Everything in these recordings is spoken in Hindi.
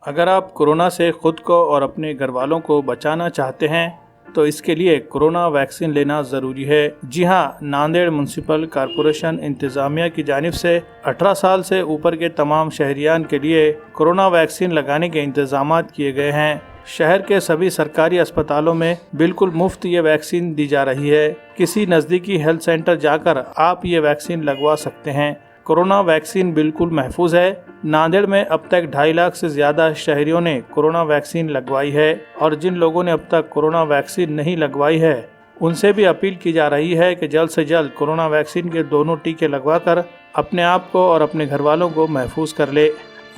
अगर आप कोरोना से खुद को और अपने घर वालों को बचाना चाहते हैं तो इसके लिए कोरोना वैक्सीन लेना ज़रूरी है। जी हाँ, नांदेड़ म्युनिसिपल कॉरपोरेशन इंतज़ामिया की जानिब से 18 साल से ऊपर के तमाम शहरियान के लिए कोरोना वैक्सीन लगाने के इंतजाम किए गए हैं। शहर के सभी सरकारी अस्पतालों में बिल्कुल मुफ्त ये वैक्सीन दी जा रही है। किसी नज़दीकी हेल्थ सेंटर जाकर आप ये वैक्सीन लगवा सकते हैं। कोरोना वैक्सीन बिल्कुल महफूज है। नांदेड़ में अब तक 2.5 लाख से ज़्यादा शहरियों ने कोरोना वैक्सीन लगवाई है और जिन लोगों ने अब तक कोरोना वैक्सीन नहीं लगवाई है उनसे भी अपील की जा रही है कि जल्द से जल्द कोरोना वैक्सीन के दोनों टीके लगवाकर अपने आप को और अपने घर वालों को महफूज कर ले।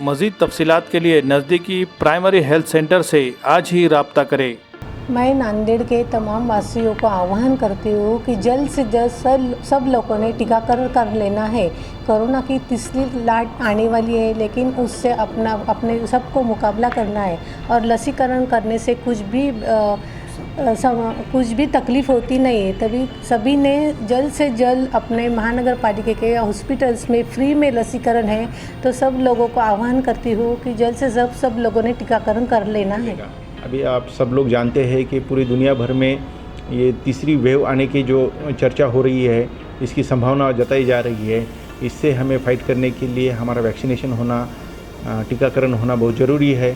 मज़ीद तफसीलात के लिए नज़दीकी प्राइमरी हेल्थ सेंटर से आज ही रब्ता करें। मैं नांदेड़ के तमाम वासियों को आह्वान करती हूँ कि जल्द से जल्द सब लोगों ने टीकाकरण कर लेना है। कोरोना की तीसरी लहर आने वाली है, लेकिन उससे अपने सबको मुकाबला करना है और लसीकरण करने से कुछ भी तकलीफ़ होती नहीं है। तभी सभी ने जल्द से जल्द अपने महानगर पालिका के हॉस्पिटल्स में फ्री में लसीकरण है, तो सब लोगों को आह्वान करती हूँ कि जल्द से जल्द सब लोगों ने टीकाकरण कर लेना है। अभी आप सब लोग जानते हैं कि पूरी दुनिया भर में ये तीसरी वेव आने की जो चर्चा हो रही है, इसकी संभावना जताई जा रही है। इससे हमें फाइट करने के लिए हमारा वैक्सीनेशन होना, टीकाकरण होना बहुत ज़रूरी है।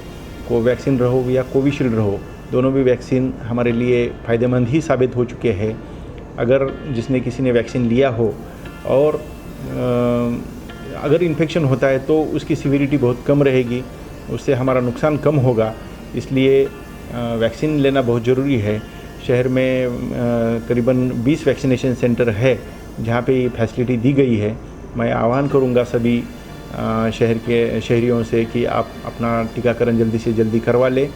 कोवैक्सीन रहो या कोविशील्ड रहो, दोनों भी वैक्सीन हमारे लिए फ़ायदेमंद ही साबित हो चुके हैं। अगर जिसने किसी ने वैक्सीन लिया हो और अगर इन्फेक्शन होता है तो उसकी सीवियरिटी बहुत कम रहेगी, उससे हमारा नुकसान कम होगा। इसलिए वैक्सीन लेना बहुत ज़रूरी है। शहर में करीबन 20 वैक्सीनेशन सेंटर है जहाँ पे ये फैसिलिटी दी गई है। मैं आह्वान करूँगा सभी शहर के शहरियों से कि आप अपना टीकाकरण जल्दी से जल्दी करवा लें।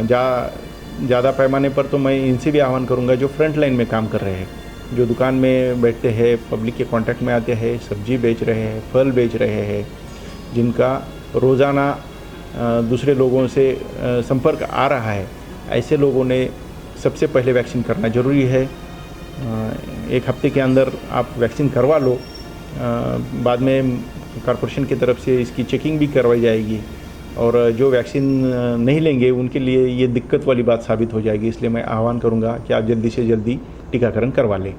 ज़्यादा पैमाने पर तो मैं इनसे भी आह्वान करूँगा जो फ्रंट लाइन में काम कर रहे हैं, जो दुकान में बैठते हैं, पब्लिक के कांटेक्ट में आते हैं, सब्जी बेच रहे हैं, फल बेच रहे हैं, जिनका रोज़ाना दूसरे लोगों से संपर्क आ रहा है, ऐसे लोगों ने सबसे पहले वैक्सीन करना ज़रूरी है। 1 हफ्ते के अंदर आप वैक्सीन करवा लो। बाद में कॉरपोरेशन की तरफ से इसकी चेकिंग भी करवाई जाएगी और जो वैक्सीन नहीं लेंगे उनके लिए ये दिक्कत वाली बात साबित हो जाएगी। इसलिए मैं आह्वान करूँगा कि आप जल्दी से जल्दी टीकाकरण करवा लें।